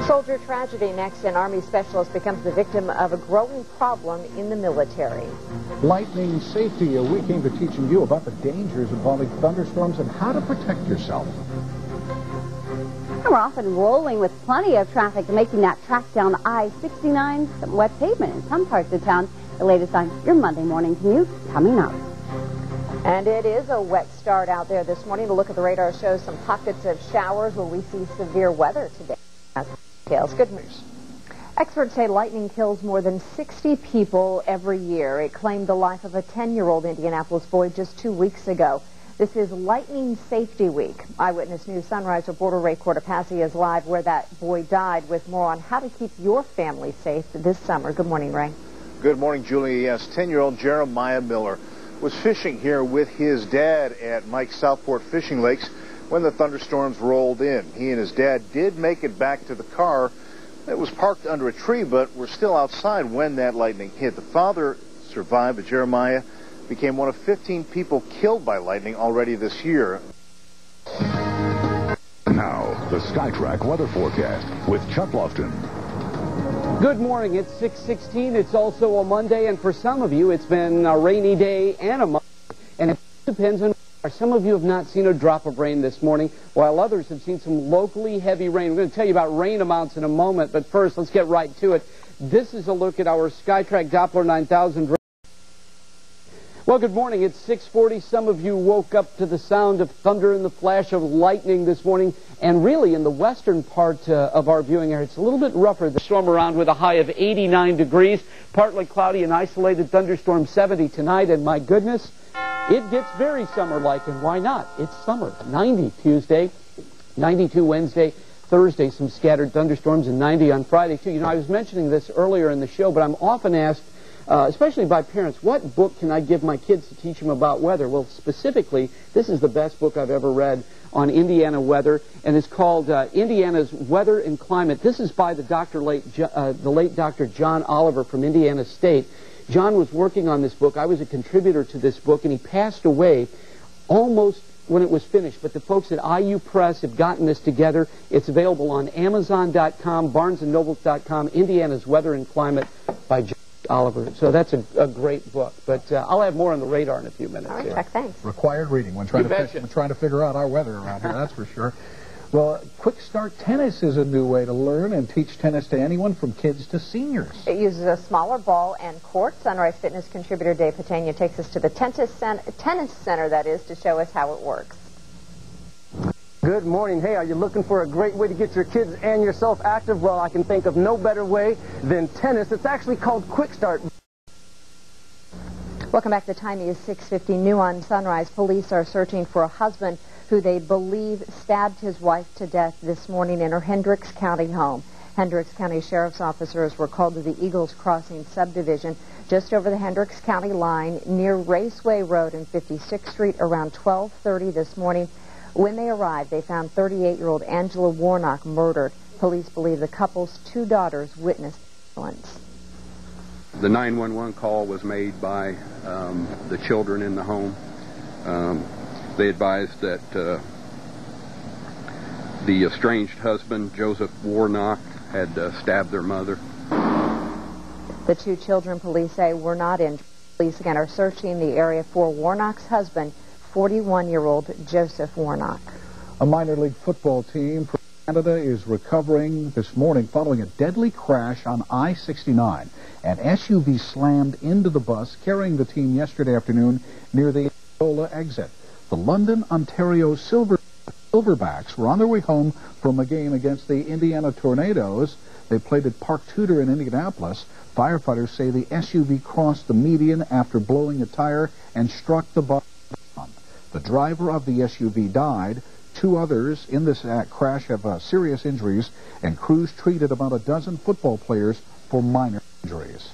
Soldier tragedy next. An Army specialist becomes the victim of a growing problem in the military. Lightning safety. A week into teaching you about the dangers involving thunderstorms and how to protect yourself. We're often rolling with plenty of traffic making that track down I-69, some wet pavement in some parts of town. The latest on your Monday morning commute coming up. And it is a wet start out there this morning. A look at the radar shows some pockets of showers where we see severe weather today. Details. Good news. Experts say lightning kills more than 60 people every year. It claimed the life of a 10-year-old Indianapolis boy just 2 weeks ago. This is Lightning Safety Week. Eyewitness News Sunrise reporter Ray Cortopassi is live where that boy died with more on how to keep your family safe this summer. Good morning, Ray. Good morning, Julie. Yes, 10-year-old Jeremiah Miller was fishing here with his dad at Mike Southport Fishing Lakes when the thunderstorms rolled in. He and his dad did make it back to the car that was parked under a tree, but were still outside when that lightning hit. The father survived, but Jeremiah became one of 15 people killed by lightning already this year. Now, the SkyTrack weather forecast with Chuck Lofton. Good morning. It's 6:16. It's also a Monday, and for some of you, it's been a rainy day and a Monday. And it depends on where. Some of you have not seen a drop of rain this morning, while others have seen some locally heavy rain. We're going to tell you about rain amounts in a moment, but first, let's get right to it. This is a look at our SkyTrack Doppler 9000. Well, good morning. It's 6:40. Some of you woke up to the sound of thunder and the flash of lightning this morning. And really, in the western part of our viewing area, it's a little bit rougher. The storm around with a high of 89 degrees. Partly cloudy and isolated thunderstorm 70 tonight. And my goodness, it gets very summer-like. And why not? It's summer. 90 Tuesday, 92 Wednesday, Thursday, some scattered thunderstorms, and 90 on Friday, too. You know, I was mentioning this earlier in the show, but I'm often asked, especially by parents, what book can I give my kids to teach them about weather? Well, specifically, this is the best book I've ever read on Indiana weather, and it's called Indiana's Weather and Climate. This is by the late Dr. John Oliver from Indiana State. John was working on this book. I was a contributor to this book, and he passed away almost when it was finished. But the folks at IU Press have gotten this together. It's available on Amazon.com, BarnesandNobles.com, Indiana's Weather and Climate by John Oliver. So that's a great book. But I'll have more on the radar in a few minutes. All right, Chuck, thanks. Required reading when trying to figure out our weather around here, that's for sure. Well, Quick Start Tennis is a new way to learn and teach tennis to anyone from kids to seniors. It uses a smaller ball and court. Sunrise Fitness contributor Dave Patania takes us to the tennis center, that is, to show us how it works. Good morning. Hey, are you looking for a great way to get your kids and yourself active? Well, I can think of no better way than tennis. It's actually called Quick Start. Welcome back. The time is 6:50. New on Sunrise. Police are searching for a husband who they believe stabbed his wife to death this morning in her Hendricks County home. Hendricks County Sheriff's officers were called to the Eagles Crossing subdivision just over the Hendricks County line near Raceway Road and 56th Street around 12:30 this morning. When they arrived, they found 38-year-old Angela Warnock murdered. Police believe the couple's two daughters witnessed violence. The 911 call was made by the children in the home. They advised that the estranged husband, Joseph Warnock, had stabbed their mother. The two children, police say, were not injured. Police again are searching the area for Warnock's husband, 41-year-old Joseph Warnock. A minor league football team from Canada is recovering this morning following a deadly crash on I-69. An SUV slammed into the bus carrying the team yesterday afternoon near the Angola exit. The London, Ontario Silverbacks were on their way home from a game against the Indiana Tornadoes. They played at Park Tudor in Indianapolis. Firefighters say the SUV crossed the median after blowing a tire and struck the bus. The driver of the SUV died. Two others in this crash have serious injuries, and crews treated about a dozen football players for minor injuries.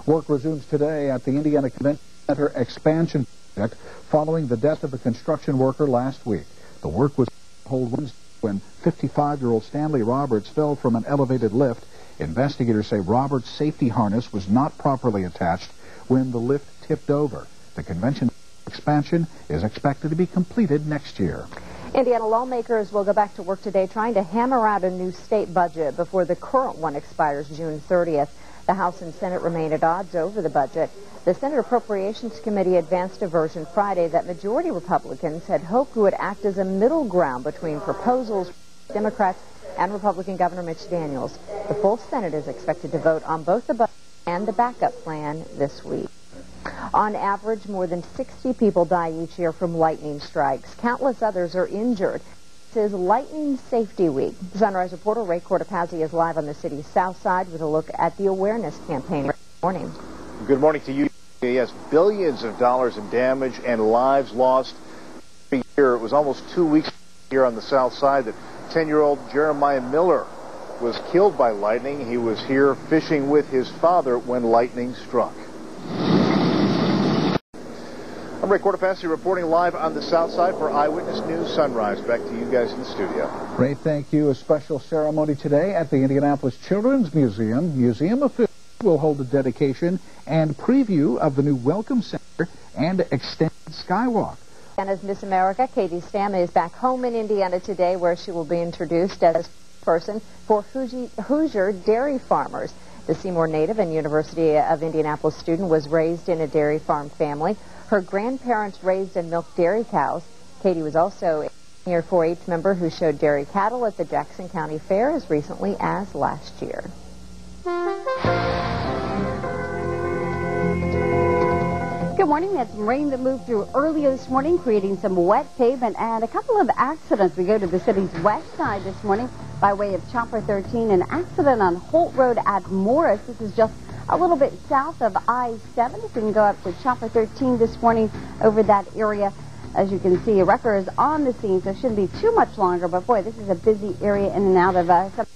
Work resumes today at the Indiana Convention Center expansion project following the death of a construction worker last week. The work was held Wednesday when 55-year-old Stanley Roberts fell from an elevated lift. Investigators say Roberts' safety harness was not properly attached when the lift tipped over. The convention expansion is expected to be completed next year. Indiana lawmakers will go back to work today trying to hammer out a new state budget before the current one expires June 30th. The House and Senate remain at odds over the budget. The Senate Appropriations Committee advanced a version Friday that majority Republicans had hoped would act as a middle ground between proposals from Democrats and Republican Governor Mitch Daniels. The full Senate is expected to vote on both the budget and the backup plan this week. On average, more than 60 people die each year from lightning strikes. Countless others are injured. This is Lightning Safety Week. Sunrise reporter Ray Cortopazzi is live on the city's south side with a look at the awareness campaign. Good morning. Good morning to you. Yes, billions of dollars in damage and lives lost every year. It was almost 2 weeks here on the south side that 10-year-old Jeremiah Miller was killed by lightning. He was here fishing with his father when lightning struck. I'm Ray Cortopazzi reporting live on the south side for Eyewitness News Sunrise. Back to you guys in the studio. Ray, thank you. A special ceremony today at the Indianapolis Children's Museum. Museum officials will hold a dedication and preview of the new Welcome Center and extended skywalk. Indiana's Miss America, Katie Stam, is back home in Indiana today, where she will be introduced as a person for Hoosier dairy farmers. The Seymour native and University of Indianapolis student was raised in a dairy farm family. Her grandparents raised and milked dairy cows. Katie was also a senior 4-H member who showed dairy cattle at the Jackson County Fair as recently as last year. Good morning. We had some rain that moved through earlier this morning, creating some wet pavement and a couple of accidents. We go to the city's west side this morning by way of Chopper 13. An accident on Holt Road at Morris. This is just a little bit south of I-70. We can go up to Chopper 13 this morning over that area. As you can see, a wrecker is on the scene, so it shouldn't be too much longer. But boy, this is a busy area in and out of some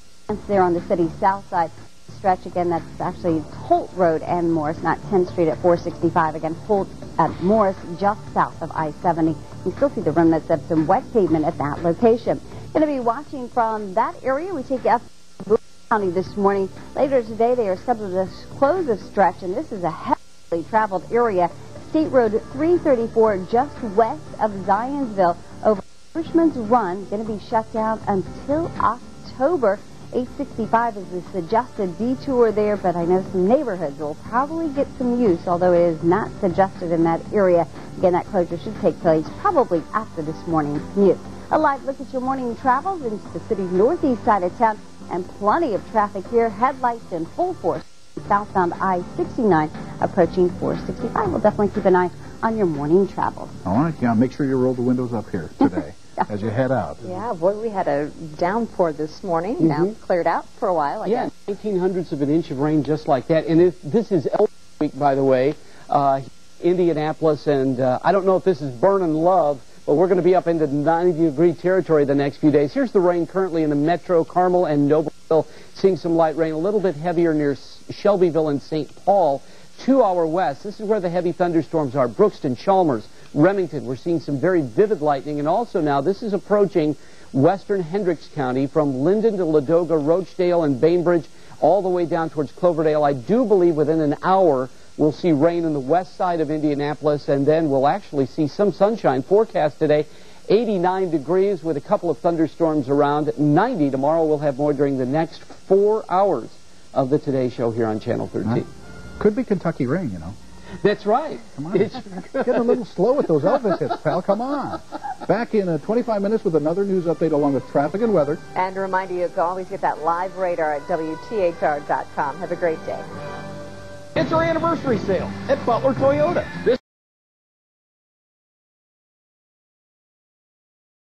there on the city's south side. Stretch again, that's actually Holt Road and Morris, not 10th Street at 465. Again, Holt at Morris, just south of I-70. You still see the remnants of some wet pavement at that location. Going to be watching from that area. We take you up to County this morning. Later today, they are scheduled to close a stretch, and this is a heavily traveled area. State Road 334, just west of Zionsville, over Bushman's Run, going to be shut down until October. 865 is the suggested detour there, but I know some neighborhoods will probably get some use, although it is not suggested in that area. Again, that closure should take place probably after this morning's commute. A live look at your morning travels into the city's northeast side of town, and plenty of traffic here. Headlights in full force southbound I-69 approaching 465. We'll definitely keep an eye on your morning travels. All right, yeah, make sure you roll the windows up here today. As you head out. Yeah, boy, we had a downpour this morning. Now cleared out for a while, I guess. 1900ths of an inch of rain just like that. And this is Elk Week, by the way, Indianapolis. And I don't know if this is burning love, but we're going to be up into 90-degree territory the next few days. Here's the rain currently in the metro, Carmel and Noblesville. Seeing some light rain, a little bit heavier near Shelbyville and St. Paul. 2 hour west, this is where the heavy thunderstorms are. Brookston, Chalmers, Remington, we're seeing some very vivid lightning. And also now, this is approaching western Hendricks County from Linden to Ladoga, Roachdale, and Bainbridge, all the way down towards Cloverdale. I do believe within an hour we'll see rain on the west side of Indianapolis, and then we'll actually see some sunshine. Forecast today, 89 degrees with a couple of thunderstorms around. 90 tomorrow. We'll have more during the next 4 hours of the Today Show here on Channel 13. Could be Kentucky rain, you know. That's right. Come on. Getting a little slow with those Elvis hits, pal. Come on. Back in 25 minutes with another news update along with traffic and weather. And a reminder, you can always get that live radar at WTHR.com. Have a great day. It's our anniversary sale at Butler Toyota.